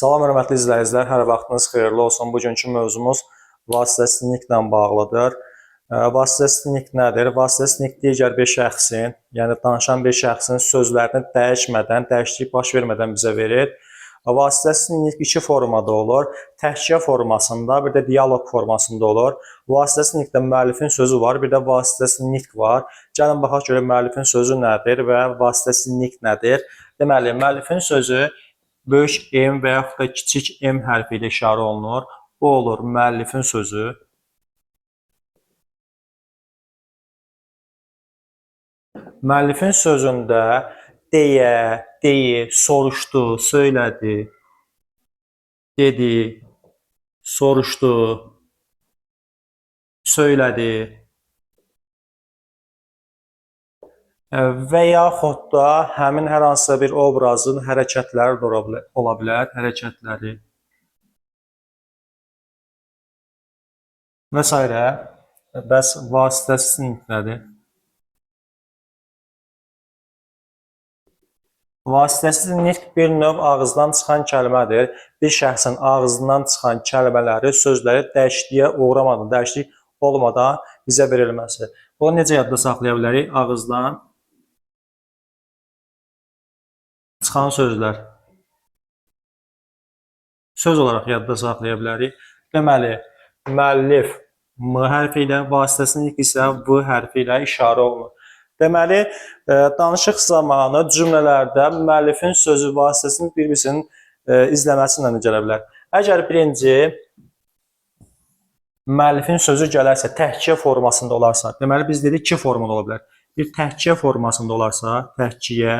Salam, hörmətli izləyicilər, hər vaxtınız xeyirli olsun. Bugünkü mövzumuz vasitəsizliklə bağlıdır. Vasitəsizlik nədir? Vasitəsizlik digər bir şəxsin, yəni danışan bir şəxsin sözlərini dəyişmədən, dəyişiklik baş vermədən bizə verir. Vasitəsizlik iki formada olur. Təhkiyə formasında, bir də dialoq formasında olur. Vasitəsizlikdə müəllifin sözü var, bir də vasitəsizlik var. Gəlin baxaq görək müəllifin sözü nədir və vasitəsizlik nədir? Deməli, müəllifin sözü böyük M və yaxud da kiçik M hərfi ilə işarə olunur. Bu olur müəllifin sözü. Müəllifin sözündə deyə, deyi, soruşdu, söylədi, dedi, soruşdu, söylədi və yaxud da həmin hər hansısa bir obrazın hərəkətləri də ola bilər, hərəkətləri və s. Bəs vasitəsizlik nədir? Vasitəsizlik bir növ ağızdan çıxan kəlmədir. Bir şəxsin ağzından çıxan kəlmələri, sözləri dəyişikliyə uğramadan, dəyişiklik olmadan bizə verilməsi. Bunu necə yadda saxlaya bilərik? Ağızdan çıxan sözlər. Söz olaraq yadda saxlaya bilərik. Deməli, müəllif M hərfi ilə, vasitəsizlik isə V hərfi ilə işarə olunur. Deməli, danışıq zamanı cümlələrdə müəllifin sözü vasitəsinin bir-birisinin izləməsi ilə gələ bilər. Əgər birinci müəllifin sözü gələrsə, təhkiyə formasında olarsa, deməli biz dedik iki formada ola bilər. Bir təhkiyə formasında olarsa, təhkiyə,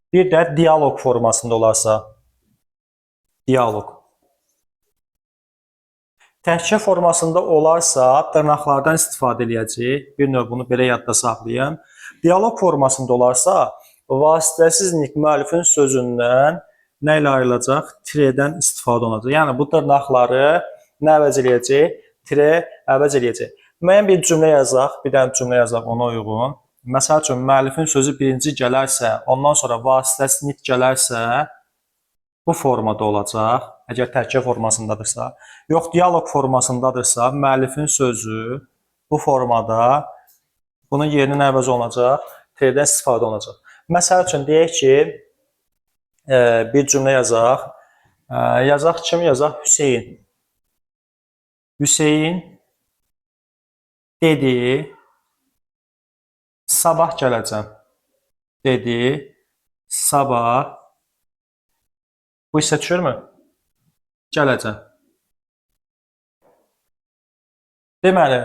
bir də dialoq formasında olarsa, dialoq. Təhkiyə formasında olarsa, dırnaqlardan istifadə edəcəyik. Bir növ bunu belə yadda saxlayın. Dialoq formasında olarsa, vasitəsizlik müəllifin sözündən nə ilə ayrılacaq? Tiredən istifadə olunacaq. Yəni, bu dırnaqları nə əvəz eləyəcək? Tire əvəz eləyəcək. Müəyyən bir cümlə yazaq, bir dənə cümlə yazaq ona uyğun. Məsəl üçün, müəllifin sözü birinci gələrsə, ondan sonra vasitəsizlik gələrsə, bu formada olacaq, əgər təhkiyə formasındadırsa. Yox, dialoq formasındadırsa, müəllifin sözü bu formada, bunun yerinə nə əvəz olunacaq? T-dən istifadə olunacaq. Məsəl üçün, deyək ki, bir cümlə yazaq. Yazaq kim? Yazaq Hüseyin. Hüseyin dedi, sabah gələcəm. Dedi, sabah. Bu hissə düşürmü? Gələcəm. Deməli,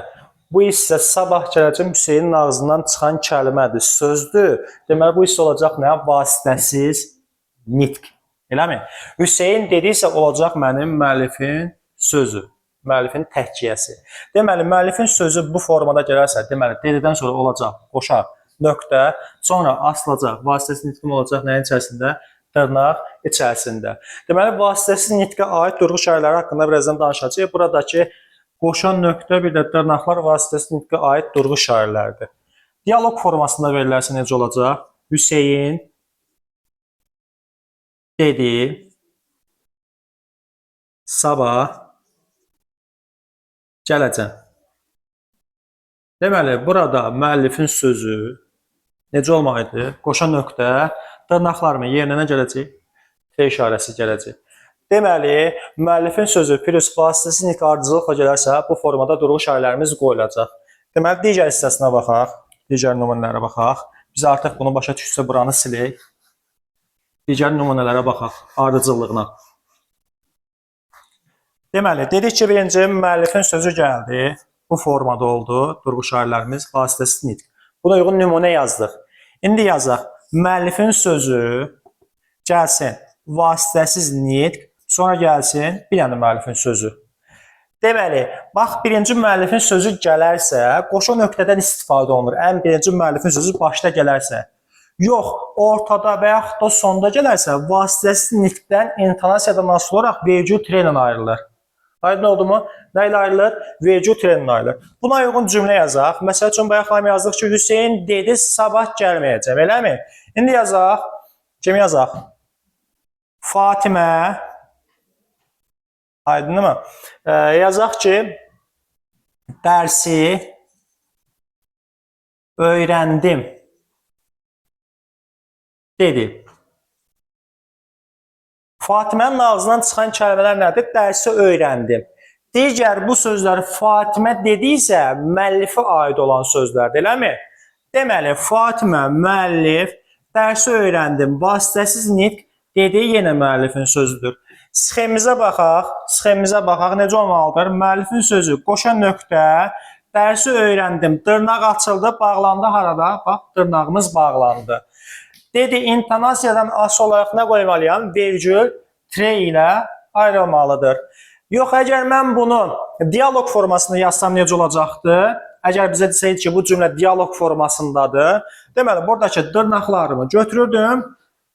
bu hissə sabah gələcəm Hüseynin ağzından çıxan kəlmədir, sözdür. Deməli, bu hissə olacaq nə? Vasitəsiz nitq. Eləmi? Hüseyin dediysə olacaq mənim müəllifin sözü, müəllifin təhkiyəsi. Deməli, müəllifin sözü bu formada gələrsə, deməli, dedidən sonra olacaq qoşa, nöqtə, sonra asılacaq, vasitəsiz nitqim olacaq nəyin içərisində? Dırnaq içərisində. Deməli, vasitəsiz nitqə aid durğu şəraitləri haqqında birazdan danışacağıq. Buradakı qoşan nöqtə bir də dırnaqlar vasitəsiz nitqə aid durğu şəraitləridir. Dialoq formasında verilərsə necə olacaq? Hüseyin dedi, sabah gələcəm. Deməli, burada müəllifin sözü necə olmalıdır? Qoşan nöqtə, dırnaqlarımın yerinə nə gələcək? T işarəsi gələcək. Deməli, müəllifin sözü plus vasitəsiz nitq ardıcılıqla gələrsə, bu formada durğu şəraitlərimiz qoyulacaq. Deməli, digər hissəsinə baxaq, digər nümunələrə baxaq. Biz artıq bunu başa düşsə buranı silək. Digər nümunələrə baxaq, ardıcıllığına. Deməli, dedik ki, birinci müəllifin sözü gəldi. Bu formada oldu, durğu şəraitlərimiz vasitəsiz nitq. Buna uyğun nümunə yazdıq. İndi yazaq, müəllifin sözü gəlsin vasitəsiz nitq, sonra gəlsin bir dənə müəllifin sözü. Deməli, bax, birinci müəllifin sözü gələrsə, qoşa nöqtədən istifadə olunur. Ən birinci müəllifin sözü başda gələrsə. Yox, ortada və yaxud da sonda gələrsə, vasitəsiz nitqdən intonasiyadan asılı olaraq vergül tire ilə ayrılır. Aydın oldu mu? Nə ilə ayrılır? Vergül tire ilə ayrılır. Buna uyğun cümlə yazaq. Məsəl üçün, bayaqlar yazdıq ki, Hüseyin dedi, sabah gəlməyəcəm, eləmi? İndi yazaq, kim yazaq? Fatimə Aydınmı? Yazaq ki, dərsi öyrəndim dedi. Fatimənin ağzından çıxan kəlmələr nədir? Dərsi öyrəndim. Digər bu sözləri Fatimə dediysə, müəllifə aid olan sözlərdir, eləmi? Deməli, Fatimə, müəllif, dərsi öyrəndim, vasitəsiz nitq dediyi yenə müəllifin sözüdür. Sxemimizə baxaq, necə olmalıdır? Müəllifin sözü, qoşa nöqtə, dərsi öyrəndim, dırnaq açıldı, bağlandı harada? Bax, dırnağımız bağlandı. Dedi, intonasiyadan asılı olaraq nə qoymalıyam? Vergül, tre ilə ayrılmalıdır. Yox, əgər mən bunu dialoq formasında yazsam necə olacaqdı? Əgər bizə desəydi ki, bu cümlə dialoq formasındadır, deməli, buradakı dırnaqlarımı götürürdüm,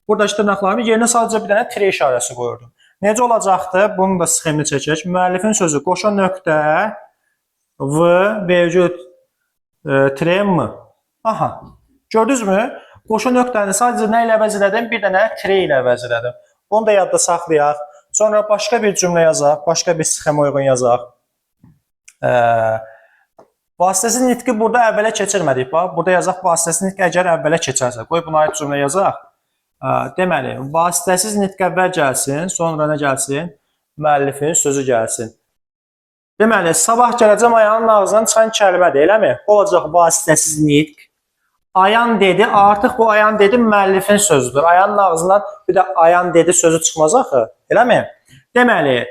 buradakı dırnaqlarımı yerinə sadəcə bir dənə tre işarəsi qoyurdum. Necə olacaqdı? Bunun da sxemini çəkək. Müəllifin sözü qoşa nöqtə, v, vergül, tre, m. Aha, gördünüzmü? Qoşa nöqtəni sadəcə nə ilə əvəz elədim? Bir dənə tre ilə əvəz elədim. Onu da yadda saxlayaq. Sonra başqa bir cümlə yazaq, başqa bir sxemə uyğun yazaq. Vasitəsiz nitqi burada əvvələ keçirmədik. Bax, burada yazaq vasitəsiz nitq əgər əvvələ keçərsə. Qoy buna aid cümlə yazaq. Deməli, vasitəsiz nitq əvvəl gəlsin, sonra nə gəlsin? Müəllifin sözü gəlsin. Deməli, sabah gələcəm ayağının ağzından çıxan kəlmədir, eləmi? Olacaq vasitəsiz nitq. Ayan dedi, artıq bu ayan dedi müəllifin sözüdür. Ayanın ağzından bir də ayan dedi sözü çıxmaz axı, eləmi? Deməli,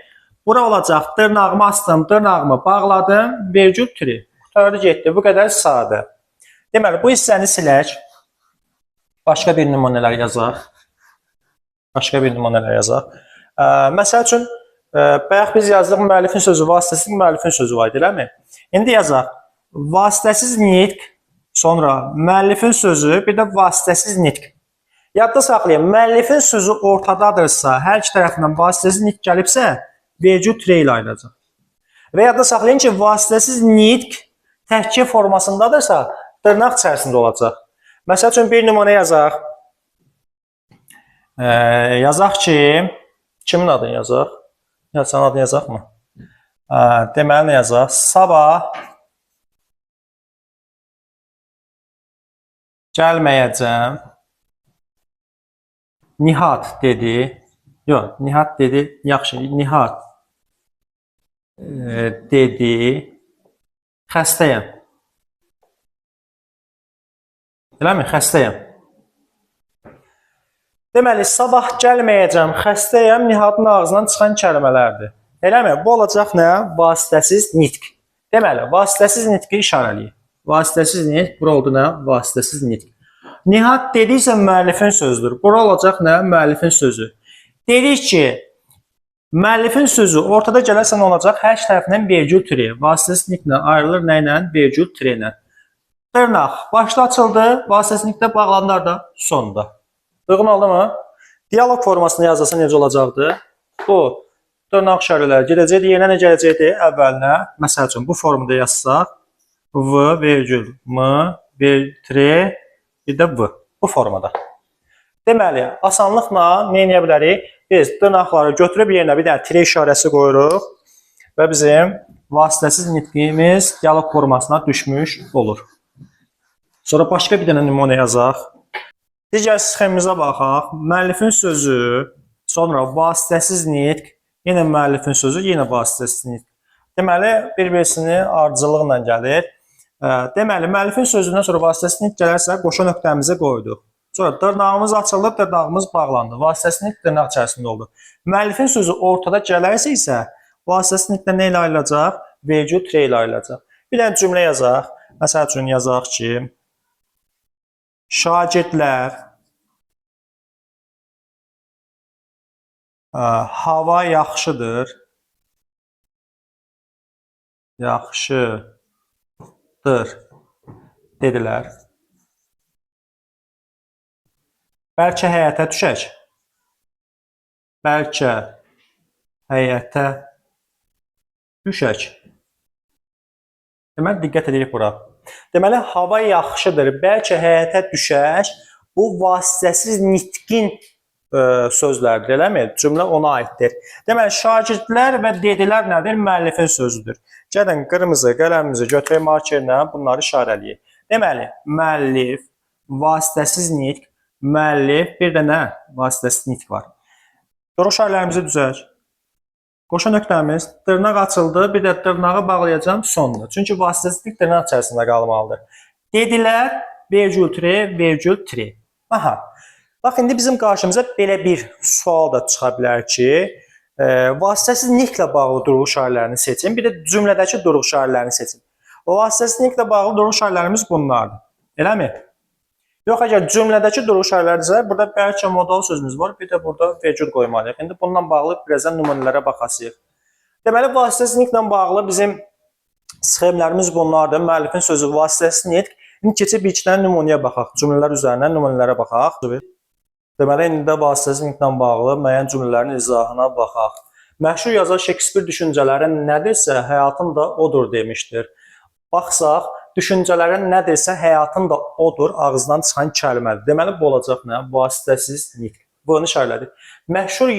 bura olacaq, dırnağımı astım, dırnağımı bağladım, vergül tri. Qutardı getdi, bu qədər sadə. Deməli, bu hissəni silək. Başqa bir nümunələr yazaq. Məsəl üçün, bayaq biz yazdıq müəllifin sözü, vasitəsiz müəllifin sözü var idi, eləmi? İndi yazaq, vasitəsiz nitq, sonra müəllifin sözü, bir də vasitəsiz nitq. Yadda saxlayın, müəllifin sözü ortadadırsa, hər iki tərəfindən vasitəsiz nitq gəlibsə, vergül tre ilə ayrılacaq. Və yadda saxlayın ki, vasitəsiz nitq təhkir formasındadırsa, dırnaq içərisində olacaq. Məsəl üçün, bir nümunə yazaq. Yazaq ki, kimin adını yazaq? Sənin adını yazaq mı? Deməli, nə yazaq? Sabah gəlməyəcəm. Nihat dedi. Yox, Nihat dedi. Yaxşı, Nihat dedi. Xəstəyəm. Eləmi? Xəstəyəm. Deməli, sabah gəlməyəcəm, xəstəyəm, Nihatın ağzından çıxan kəlmələrdir. Eləmi? Bu olacaq nə? Vasitəsiz nitq. Deməli, vasitəsiz nitqi işarələyir. Vasitəsiz nitq, bura oldu nə? Vasitəsiz nitq. Nihat dediysə müəllifin sözüdür. Bura olacaq nə? Müəllifin sözü. Dedik ki, müəllifin sözü ortada gələrsə nə olacaq? Hər iki tərəfindən vergül tre. Vasitəsiz nitqlə ayrılır nə ilə? Vergül tre ilə. Dırnaq başda açıldı, vasitəsiz nitqlə bağlanlar da sonda. Uyğun oldu mu? Dialoq formasında yazılsa necə olacaqdı? Bu dırnaq işarələri gedəcəkdi, yerinə nə gələcəkdi? Əvvəlinə, məsəl üçün bu formada yazsaq, v, vergül, m, tre, bir də v. Bu formada. Deməli, asanlıqla nə edə bilərik? Biz dırnaqları götürüb yerinə bir dənə tre işarəsi qoyuruq və bizim vasitəsiz nitqimiz dialoq formasına düşmüş olur. Sonra başqa bir dənə nümunə yazaq. Digər sxemimizə baxaq. Müəllifin sözü, sonra vasitəsiz nitq, yenə müəllifin sözü, yenə vasitəsiz nitq. Deməli, bir-birisini ardıcıllıqla gəlir. Deməli, müəllifin sözündən sonra vasitəsiz nitq gələrsə, qoşa nöqtəmizi qoyduq. Sonra dırnağımız açıldı, dırnağımız bağlandı. Vasitəsiz nitq dırnaq içərisində oldu. Müəllifin sözü ortada gələrsə isə, vasitəsiz nitqlə nə ilə ayrılacaq? Vergül tre ilə ayrılacaq. Bir dənə cümlə yazaq. Məsəl üçün yazaq ki, şagirdlər hava yaxşıdır. Yaxşıdır dedilər. Bəlkə həyətə düşək. Bəlkə həyətə düşək. Deməli, diqqət edirik bura. Deməli, hava yaxşıdır, bəlkə həyətə düşək. Bu vasitəsiz nitqin sözlərdir, eləmi? Cümlə ona aiddir. Deməli, şagirdlər və dedilər nədir? Müəllifin sözüdür. Gəlin qırmızı qələmimizi götürək markerlə bunları işarələyək. Deməli, müəllif, vasitəsiz nitq, müəllif, bir də nə? Vasitəsiz nitq var. Doğru işarələrimizi düzək. Qoşa nöqtəmiz, dırnaq açıldı, bir də dırnağı bağlayacağım sonda. Çünki vasitəsiz nitq dırnaq içərisində qalmalıdır. Dedilər, vergül tire, vergül tire. Aha. Bax, indi bizim qarşımıza belə bir sual da çıxa bilər ki, vasitəsiz nitqlə bağlı duruq işarələrini seçin, bir də cümlədəki duruq işarələrini seçin. O vasitəsiz nitqlə bağlı duruq işarələrimiz bunlardır. Eləmi? Yox, əgər cümlədəki duruq işarələrdirsə, burada bəlkə modal sözümüz var, bir də burada vergül qoymalıyıq. İndi bundan bağlı birazdan nümunələrə baxasıyıq. Deməli, vasitəsiz nitqlə bağlı bizim sxemlərimiz bunlardır. Müəllifin sözü, vasitəsiz nitq. İndi keçib bir iki dənə nümunəyə baxaq. Cümlələr üzərindən nümunələrə baxaq. Deməli, indi də vasitəsiz nitqlə bağlı müəyyən cümlələrin izahına baxaq. Məşhur yazar Şekspir düşüncələri nədirsə, həyatın da odur demişdir. Baxsaq, düşüncələrin nədirsə, həyatın da odur, ağızdan çıxan kəlmədir. Deməli, bu olacaq nə? Vasitəsiz nitq. Bunu işarələdik. Məşhur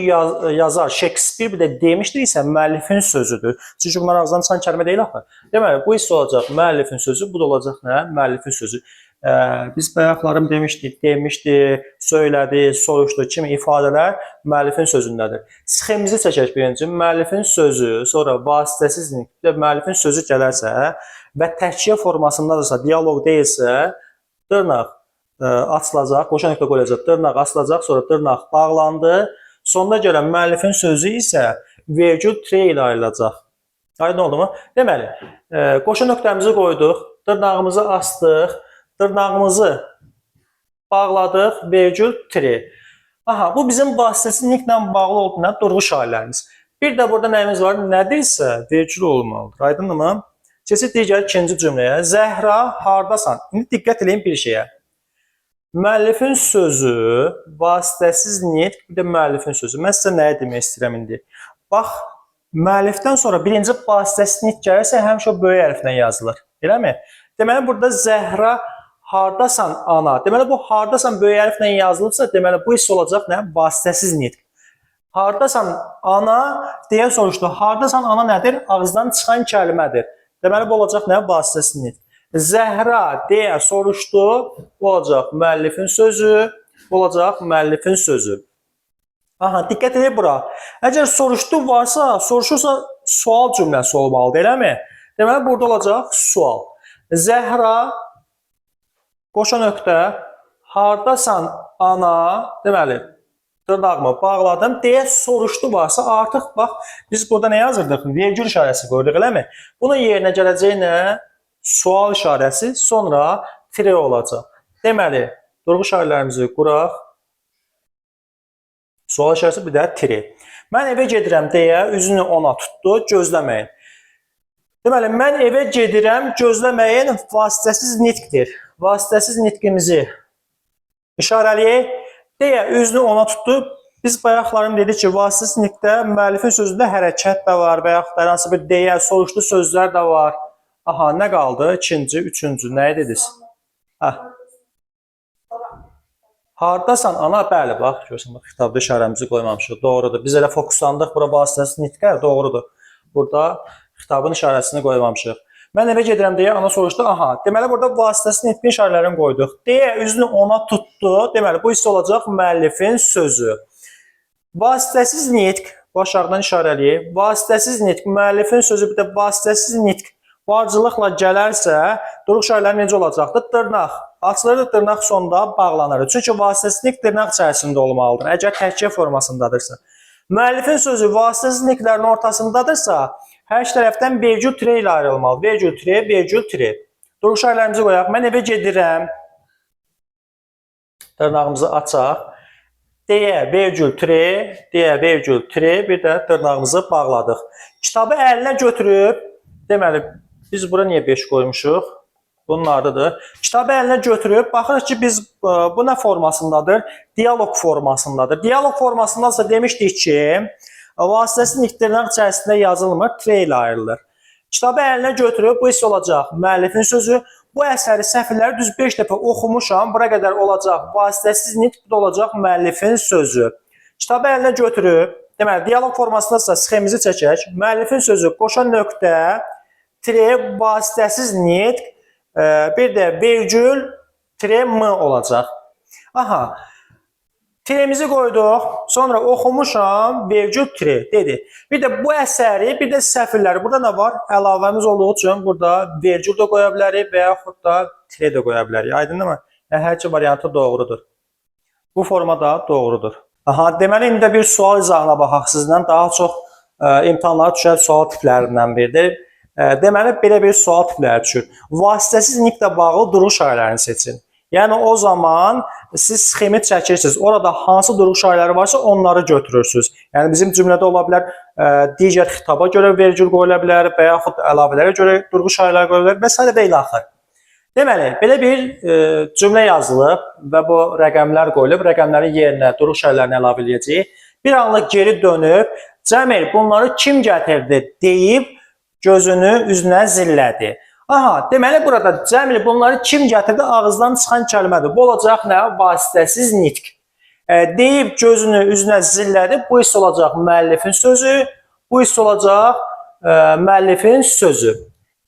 yazar Şekspir bir də demişdir isə müəllifin sözüdür. Çünki bunlar ağızdan çıxan kəlmə deyil axı. Deməli, bu isə olacaq müəllifin sözü, bu da olacaq nə? Müəllifin sözü. Biz bayaqlarım demişdik, söylədi, soruşdu kimi ifadələr müəllifin sözündədir. Sxemimizi çəkək birinci. Müəllifin sözü, sonra vasitəsiz nitq, müəllifin sözü gələrsə və təhkiyə formasındadırsa, dialoq deyilsə, dırnaq açılacaq, qoşa nöqtə qoyulacaq, dırnaq açılacaq, sonra dırnaq bağlandı. Sonda gələn müəllifin sözü isə vergül tire ilə ayrılacaq. Aydın oldu mu? Deməli, qoşa nöqtəmizi qoyduq, dırnağımızı açdıq, dırnağımızı bağladıq, vergül tire. Aha, bu bizim vasitəsiz nitqlə bağlı olduğundan duruq işarələrimiz. Bir də burada nəyimiz var? Nədirsə vergül olmalıdır. Aydındır mı? Keçid digər ikinci cümləyə. Zəhra, hardasan? İndi diqqət edin bir şeyə. Müəllifin sözü, vasitəsiz nitq, bir də müəllifin sözü. Mən sizə nəyə demək istəyirəm indi? Bax, müəllifdən sonra birinci vasitəsiz nitq gəlirsə, həmişə böyük hərflə yazılır. Eləmi? Deməli, burada Zəhra, hardasan ana? Deməli, bu hardasan böyük hərflə yazılıbsa, deməli, bu hiss olacaq nə? Vasitəsiz nitq. Hardasan ana deyə soruşdu. Hardasan ana nədir? Ağızdan çıxan kəlmədir. Deməli, bu olacaq nə? Vasitəsiz nitq. Zəhra deyə soruşdu. Bu olacaq müəllifin sözü. Bu olacaq müəllifin sözü. Aha, diqqət edin bura. Əgər soruşdu varsa, soruşursa sual cümləsi olmalıdır, eləmi? Deməli, burada olacaq sual. Zəhra, qoşa nöqtə, hardasan ana, deməli, dırnağımı bağladım deyə soruşdu varsa, artıq bax, biz burada nə yazırdıq? Vergül işarəsi qoyduq, eləmi? Bunun yerinə gələcək nə? Sual işarəsi, sonra tire olacaq. Deməli, duruq işarələrimizi quraq. Sual işarəsi bir də tire. Mən evə gedirəm deyə üzünü ona tutdu, gözləməyin. Deməli, mən evə gedirəm, gözləməyin vasitəsiz nitqdir. Vasitəsiz nitqimizi işarələyək. Deyə üzünü ona tutdu. Biz bayaqlarım dedik ki, vasitəsiz nitqdə müəllifin sözündə hərəkət də var və yaxud da hər hansı bir deyə, soruşdu sözlər də var. Aha, nə qaldı? İkinci, üçüncü. Nəyə dediniz? Hardasan ana? Bəli, bax, görürsən, bax, kitabda işarəmizi qoymamışıq. Doğrudur. Biz elə fokuslandıq bura vasitəsiz nitqə. Doğrudur. Burada kitabın işarəsini qoymamışıq. Mən evə gedirəm deyə ana soruşdu. Aha, deməli burada vasitəsiz nitqin işarələrini qoyduq. Deyə üzünü ona tutdu. Deməli bu hissə olacaq müəllifin sözü. Vasitəsiz nitq, başaqdan işarələyək. Vasitəsiz nitq, müəllifin sözü, bir də vasitəsiz nitq varcılıqla gələrsə, duruq işarələri necə olacaqdır? Dırnaq açılır, dırnaq sonda bağlanır. Çünki vasitəsiz nitq dırnaq içərisində olmalıdır. Əgər təhkiyə formasındadırsa. Müəllifin sözü vasitəsiz nitqlərin ortasındadırsa, hər iki tərəfdən vergül tire ilə ayrılmalı. Vergül tire, vergül tire. Duruq işarələrimizi qoyaq. Mən evə gedirəm. Dırnağımızı açaq. Deyə, vergül tire, deyə, vergül tire. Bir də dırnağımızı bağladıq. Kitabı əlinə götürüb, deməli, biz bura niyə 5 qoymuşuq? Bunun ardıdır. Kitabı əlinə götürüb, baxırıq ki, biz bu nə formasındadır? Dialoq formasındadır. Dialoq formasındadırsa demişdik ki, vasitəsiz nitq dırnaq içərisində yazılmır, tire ilə ayrılır. Kitabı əlinə götürüb, bu hissə olacaq müəllifin sözü. Bu əsəri səhvləri düz 5 dəfə oxumuşam. Bura qədər olacaq vasitəsiz nitq, bu da olacaq müəllifin sözü. Kitabı əlinə götürüb, deməli, dialoq formasındasa sxemimizi çəkək. Müəllifin sözü qoşan nöqtə, tire, vasitəsiz nitq, bir də vergül, tire, m olacaq. Aha, tiremizi qoyduq, sonra oxumuşam, vergül, tire, dedi. Bir də bu əsəri, bir də səfirləri, burada nə var? Əlavəmiz olduğu üçün burada vergül də qoya bilərik və yaxud da tire də qoya bilərik. Aydın mı? Hər iki variantı doğrudur. Bu formada doğrudur. Aha, deməli, indi də bir sual izahına baxaq sizdən. Daha çox imtahanlara düşən sual tiplərindən biridir. Deməli, belə bir sual tipləri düşür. Vasitəsiz nitqlə bağlı duruq şairələrini seçin. Yəni, o zaman siz sxemi çəkirsiniz. Orada hansı duruq şairləri varsa onları götürürsünüz. Yəni, bizim cümlədə ola bilər, digər xitaba görə vergül qoyula bilər və yaxud əlavələrə görə duruq şairlər qoyula bilər və s. və ilə axır. Deməli, belə bir cümlə yazılıb və bu rəqəmlər qoyulub, rəqəmlərin yerinə duruq şairlərini əlavə edəcəyik. Bir anlıq geri dönüb, Cəmil bunları kim gətirdi deyib gözünü üzünə zillədi. Aha, deməli burada Cəmil bunları kim gətirdi ağızdan çıxan kəlmədir. Bu olacaq nə? Vasitəsiz nitq. Deyib gözünü üzünə zillədi. Bu hiss olacaq müəllifin sözü. Bu hiss olacaq müəllifin sözü.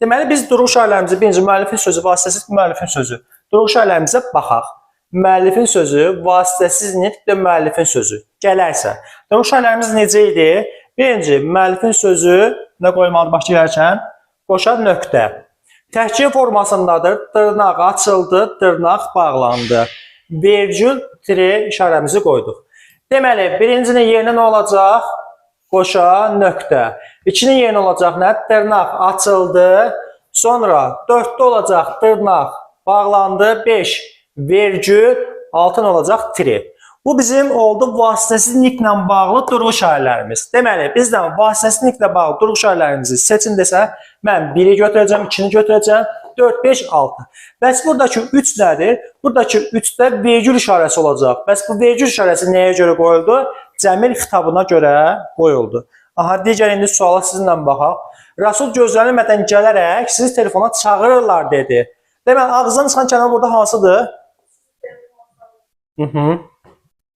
Deməli biz duruq şairlərimizi birinci müəllifin sözü, vasitəsiz müəllifin sözü. Duruq şairlərimizə baxaq. Müəllifin sözü, vasitəsiz nitq və müəllifin sözü. Gələrsə. Duruq şairlərimiz necə idi? Birinci müəllifin sözü nə qoymalı başa gələrkən? Qoşa nöqtə. Təhkil formasındadır. Dırnaq açıldı, dırnaq bağlandı. Vergül, tire işarəmizi qoyduq. Deməli, birincinin yerinə nə olacaq? Qoşa nöqtə. İkinin yerinə olacaq nə? Dırnaq açıldı. Sonra 4-də olacaq dırnaq bağlandı. 5 vergül, 6 olacaq tire. Bu bizim oldu vasitəsiz nitqlə bağlı duruq şairlərimiz. Deməli, bizdən vasitəsiz nitqlə bağlı duruq şairlərimizi seçin desə, mən 1-i götürəcəm, 2-ni götürəcəm, 4, 5, 6. Bəs buradakı 3 nədir? Buradakı 3-də vergül işarəsi olacaq. Bəs bu vergül işarəsi nəyə görə qoyuldu? Cəmil xitabına görə qoyuldu. Aha, digər indi suala sizinlə baxaq. Rasul gözlənilmədən gələrək sizi telefona çağırırlar dedi. Deməli, ağızdan çıxan kəlmə burada hansıdır?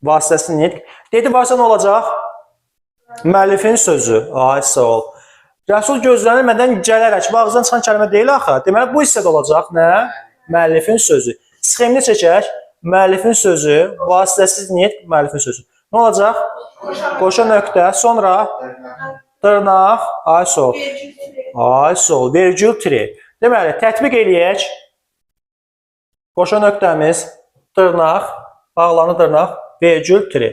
Vasitəsiz nitq. Dedi varsa nə olacaq? Müəllifin sözü. Ay, sağ ol. Rasul gözlənilmədən gələrək. Bu ağızdan çıxan kəlmə deyil axı. Deməli, bu hissədə olacaq nə? Müəllifin sözü. Sxemini çəkək. Müəllifin sözü, vasitəsiz nitq, müəllifin sözü. Nə olacaq? Qoşa nöqtə, sonra dırnaq, ay, sağ ol. Ay, sağ ol. Vergül, tire. Deməli, tətbiq eləyək. Qoşa nöqtəmiz, dırnaq, bağlanı dırnaq, vergül, tire.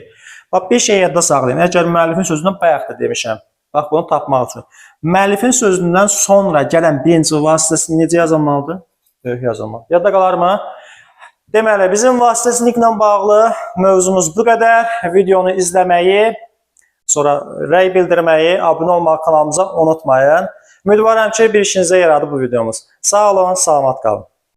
Bax, bir şey yadda saxlayın. Əgər müəllifin sözündən bayaq da demişəm. Bax, bunu tapmaq üçün. Müəllifin sözündən sonra gələn birinci vasitəsini necə yazılmalıdır? Böyük yazılmalı. Yadda qalarmı? Deməli, bizim vasitəsizliklə bağlı mövzumuz bu qədər. Videonu izləməyi, sonra rəy bildirməyi, abunə olmaq kanalımıza unutmayın. Ümidvaram ki, bir işinizə yaradı bu videomuz. Sağ olun, salamat qalın.